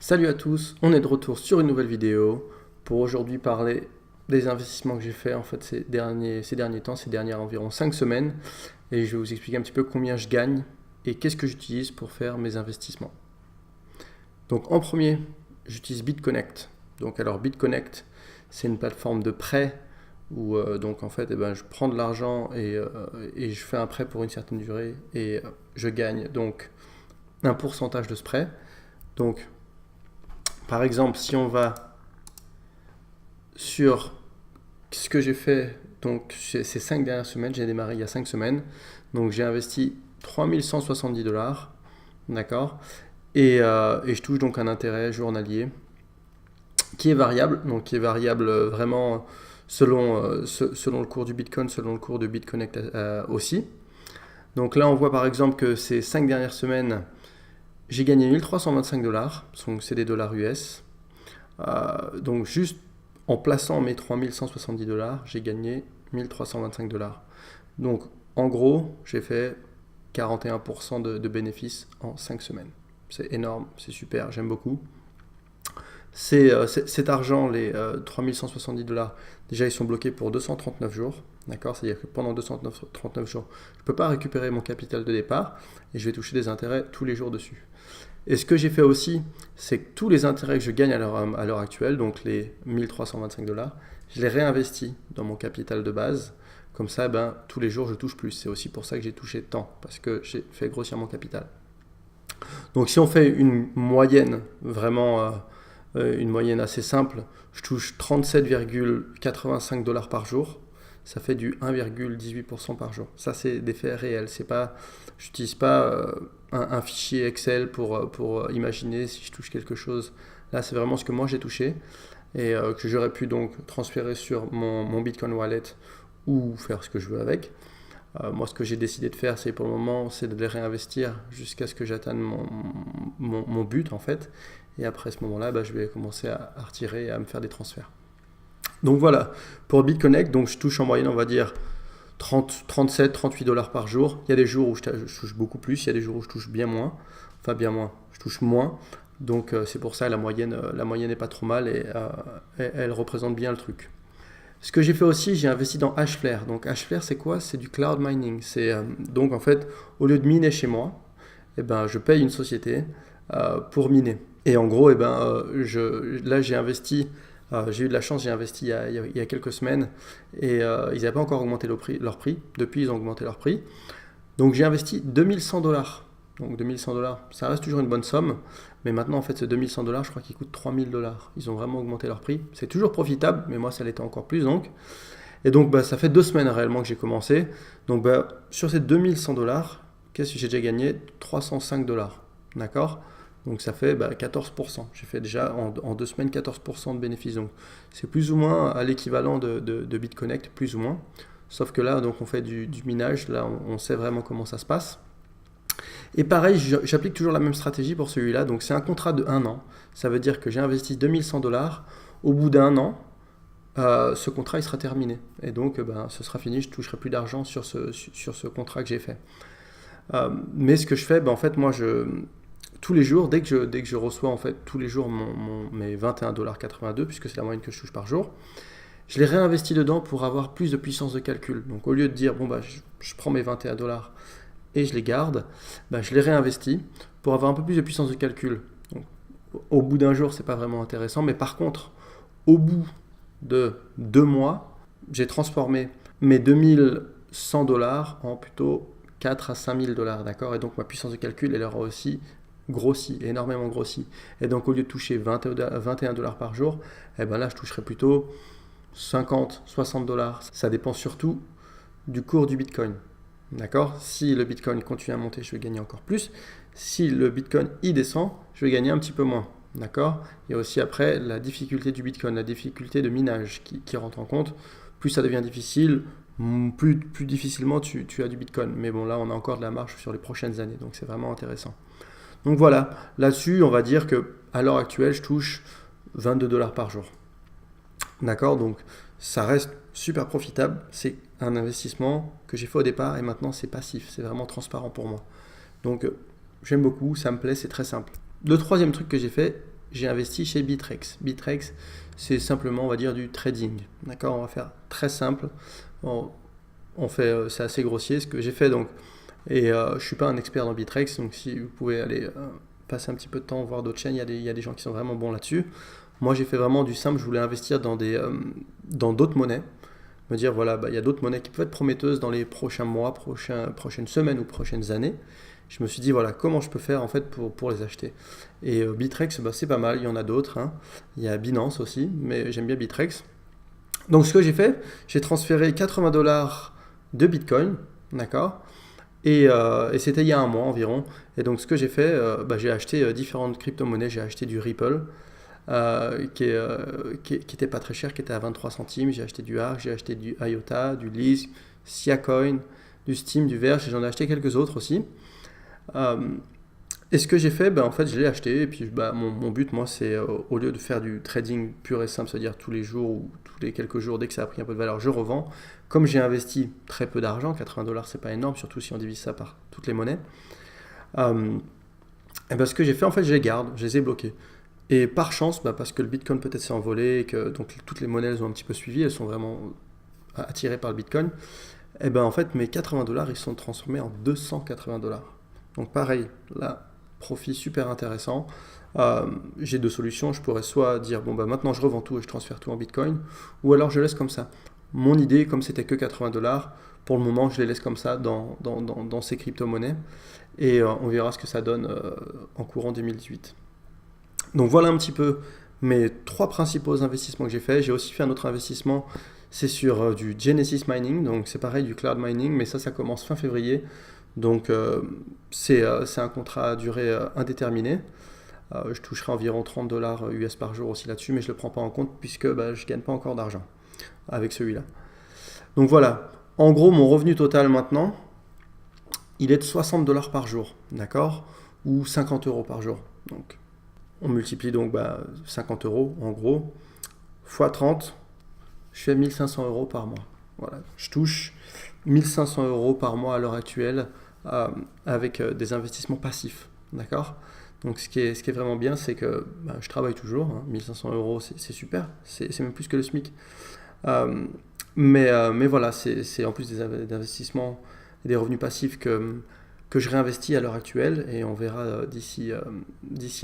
Salut à tous, on est de retour sur une nouvelle vidéo pour aujourd'hui parler des investissements que j'ai fait en fait ces derniers temps, ces dernières environ 5 semaines, et je vais vous expliquer un petit peu combien je gagne et qu'est-ce que j'utilise pour faire mes investissements. Donc en premier, j'utilise BitConnect. Donc alors BitConnect, c'est une plateforme de prêt où donc en fait je prends de l'argent et je fais un prêt pour une certaine durée et je gagne donc un pourcentage de ce prêt. Donc par exemple, si on va sur ce que j'ai fait donc ces 5 dernières semaines, j'ai démarré il y a 5 semaines, donc j'ai investi 3170 $, d'accord, et je touche donc un intérêt journalier qui est variable, donc qui est variable vraiment selon le cours du Bitcoin, selon le cours de BitConnect aussi. Donc là, on voit par exemple que ces 5 dernières semaines, j'ai gagné 1325 $, donc c'est des dollars US. Donc juste en plaçant mes 3170 $, j'ai gagné 1325 $. Donc en gros, j'ai fait 41% de bénéfices en 5 semaines. C'est énorme, c'est super, j'aime beaucoup. Cet argent, les 3170 $, déjà ils sont bloqués pour 239 jours. D'accord, c'est-à-dire que pendant 239 jours, je ne peux pas récupérer mon capital de départ et je vais toucher des intérêts tous les jours dessus. Et ce que j'ai fait aussi, c'est que tous les intérêts que je gagne à l'heure actuelle, donc les 1325 $, je les réinvestis dans mon capital de base. Comme ça, tous les jours, je touche plus. C'est aussi pour ça que j'ai touché tant, parce que j'ai fait grossir mon capital. Donc si on fait une moyenne, vraiment une moyenne assez simple, je touche 37,85 $ par jour. Ça fait du 1,18% par jour. Ça, c'est des faits réels. Je n'utilise pas un fichier Excel pour imaginer si je touche quelque chose. Là, c'est vraiment ce que moi j'ai touché et que j'aurais pu donc transférer sur mon Bitcoin Wallet ou faire ce que je veux avec. Moi, ce que j'ai décidé de faire, c'est pour le moment, c'est de les réinvestir jusqu'à ce que j'atteigne mon but en fait. Et après ce moment-là, je vais commencer à retirer et à me faire des transferts. Donc voilà, pour BitConnect, donc je touche en moyenne, on va dire 37, 38 $ par jour. Il y a des jours où je touche beaucoup plus, il y a des jours où je touche bien moins. Enfin bien moins, je touche moins. Donc c'est pour ça la moyenne n'est pas trop mal et elle représente bien le truc. Ce que j'ai fait aussi, j'ai investi dans Hashflare. Donc Hashflare, c'est quoi? C'est du cloud mining. Donc en fait, au lieu de miner chez moi, je paye une société pour miner. Et en gros, là j'ai investi. J'ai eu de la chance, j'ai investi il y a quelques semaines et ils n'avaient pas encore augmenté leur prix. Depuis, ils ont augmenté leur prix. Donc j'ai investi 2100 $. Donc 2100 $, ça reste toujours une bonne somme. Mais maintenant, en fait, ce 2100 $, je crois qu'il coûte 3000 $. Ils ont vraiment augmenté leur prix. C'est toujours profitable, mais moi, ça l'était encore plus. Et donc, ça fait 2 semaines réellement que j'ai commencé. Donc, sur ces 2100 $, qu'est-ce que j'ai déjà gagné? 305 $. D'accord? Donc ça fait 14%. J'ai fait déjà en 2 semaines 14% de bénéfices. Donc c'est plus ou moins à l'équivalent de BitConnect, plus ou moins. Sauf que là, donc on fait du minage. Là, on sait vraiment comment ça se passe. Et pareil, j'applique toujours la même stratégie pour celui-là. Donc c'est un contrat de 1 an. Ça veut dire que j'ai investi 2100 $. Au bout d'1 an, ce contrat il sera terminé. Et donc ce sera fini. Je ne toucherai plus d'argent sur ce contrat que j'ai fait. Mais ce que je fais, en fait, moi, tous les jours, dès que je reçois en fait tous les jours mes 21,82 $, puisque c'est la moyenne que je touche par jour, je les réinvestis dedans pour avoir plus de puissance de calcul. Donc au lieu de dire je prends mes 21 $ et je les garde, je les réinvestis pour avoir un peu plus de puissance de calcul. Donc, au bout d'un jour, c'est pas vraiment intéressant, mais par contre, au bout de 2 mois, j'ai transformé mes 2100 $ en plutôt 4 à 5000 $, d'accord? Et donc ma puissance de calcul, elle aura aussi grossi, énormément grossi. Et donc au lieu de toucher 21 $ par jour, là je toucherai plutôt 50, 60 $. Ça dépend surtout du cours du Bitcoin. D'accord? Si le Bitcoin continue à monter, je vais gagner encore plus. Si le Bitcoin y descend, je vais gagner un petit peu moins. D'accord? Il y a aussi après la difficulté du Bitcoin, la difficulté de minage qui rentre en compte. Plus ça devient difficile, plus difficilement tu as du Bitcoin. Mais bon, là on a encore de la marge sur les prochaines années, donc c'est vraiment intéressant. Donc voilà, là-dessus, on va dire qu'à l'heure actuelle, je touche 22 $ par jour. D'accord? Donc ça reste super profitable. C'est un investissement que j'ai fait au départ et maintenant c'est passif. C'est vraiment transparent pour moi. Donc j'aime beaucoup, ça me plaît, c'est très simple. Le troisième truc que j'ai fait, j'ai investi chez Bittrex. Bittrex, c'est simplement, on va dire, du trading. D'accord, on va faire très simple. On fait, c'est assez grossier ce que j'ai fait donc. Et je suis pas un expert dans Bittrex, donc si vous pouvez aller passer un petit peu de temps, voir d'autres chaînes, il y a des gens qui sont vraiment bons là-dessus. Moi, j'ai fait vraiment du simple, je voulais investir dans d'autres monnaies. Me dire, voilà, il y a d'autres monnaies qui peuvent être prometteuses dans les prochains mois, prochaines semaines ou prochaines années. Je me suis dit, voilà, comment je peux faire en fait pour les acheter. Et Bittrex, c'est pas mal, il y en a d'autres. Hein. Il y a Binance aussi, mais j'aime bien Bittrex. Donc, ce que j'ai fait, j'ai transféré $80 de Bitcoin, d'accord, et c'était il y a un mois environ. Et donc, ce que j'ai fait, j'ai acheté différentes crypto-monnaies. J'ai acheté du Ripple, qui était pas très cher, qui était à 23 centimes. J'ai acheté du ARK, j'ai acheté du IOTA, du Lisk, Siacoin, du Steam, du Verge, et j'en ai acheté quelques autres aussi. Et ce que j'ai fait, en fait, je l'ai acheté. Et puis, mon but, moi, c'est au lieu de faire du trading pur et simple, c'est-à-dire tous les jours ou tous les quelques jours, dès que ça a pris un peu de valeur, je revends. Comme j'ai investi très peu d'argent, $80, c'est pas énorme, surtout si on divise ça par toutes les monnaies. Et ce que j'ai fait, en fait, je les garde, je les ai bloqués. Et par chance, parce que le Bitcoin peut-être s'est envolé et que donc, toutes les monnaies elles ont un petit peu suivi, elles sont vraiment attirées par le Bitcoin, en fait, mes $80, ils sont transformés en $280. Donc pareil, là, profit super intéressant. J'ai deux solutions. Je pourrais soit dire, maintenant je revends tout et je transfère tout en Bitcoin, ou alors je laisse comme ça. Mon idée, comme c'était que $80, pour le moment, je les laisse comme ça dans ces crypto-monnaies. Et on verra ce que ça donne en courant 2018. Donc voilà un petit peu mes 3 principaux investissements que j'ai fait. J'ai aussi fait un autre investissement, c'est sur du Genesis Mining. Donc c'est pareil, du cloud mining, mais ça commence fin février. Donc c'est un contrat à durée indéterminée. Je toucherai environ $30 US par jour aussi là-dessus, mais je ne le prends pas en compte puisque je ne gagne pas encore d'argent avec celui-là. Donc voilà, en gros mon revenu total maintenant, il est de $60 par jour, d'accord, ou 50 € par jour. Donc on multiplie donc 50 € en gros, fois 30, je fais 1500 € par mois. Voilà, je touche 1500 € par mois à l'heure actuelle avec des investissements passifs, d'accord. Donc ce qui est vraiment bien, c'est que je travaille toujours, 1500 € c'est super, c'est même plus que le SMIC. Mais voilà, c'est en plus des investissements et des revenus passifs que je réinvestis à l'heure actuelle, et on verra d'ici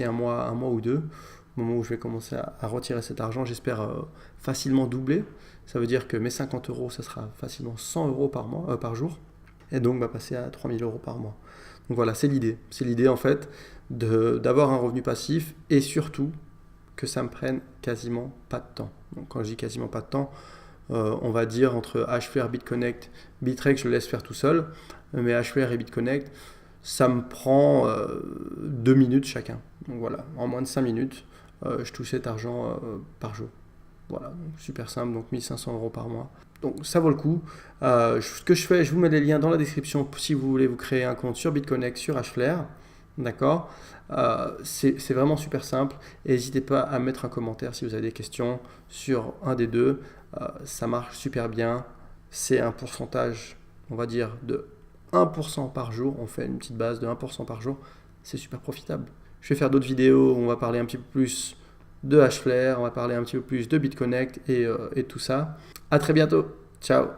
un mois ou deux, au moment où je vais commencer à retirer cet argent, j'espère facilement doubler. Ça veut dire que mes 50 €, ça sera facilement 100 € par jour, et donc passer à 3000 € par mois. Donc voilà, c'est l'idée. C'est l'idée en fait d'avoir un revenu passif, et surtout que ça me prenne quasiment pas de temps. Donc quand je dis quasiment pas de temps, on va dire entre Hflare, BitConnect, Bittrex, je le laisse faire tout seul, mais Hflare et BitConnect, ça me prend 2 minutes chacun. Donc voilà, en moins de 5 minutes, je touche cet argent par jour. Voilà, donc super simple, donc 1500 € par mois. Donc ça vaut le coup. Ce que je fais, je vous mets les liens dans la description si vous voulez vous créer un compte sur BitConnect, sur Hflare. D'accord, c'est vraiment super simple, et n'hésitez pas à mettre un commentaire si vous avez des questions sur un des deux. Ça marche super bien, c'est un pourcentage, on va dire, de 1% par jour. On fait une petite base de 1% par jour, c'est super profitable. Je vais faire d'autres vidéos où on va parler un petit peu plus de Hflare, on va parler un petit peu plus de BitConnect et tout ça. À très bientôt, ciao.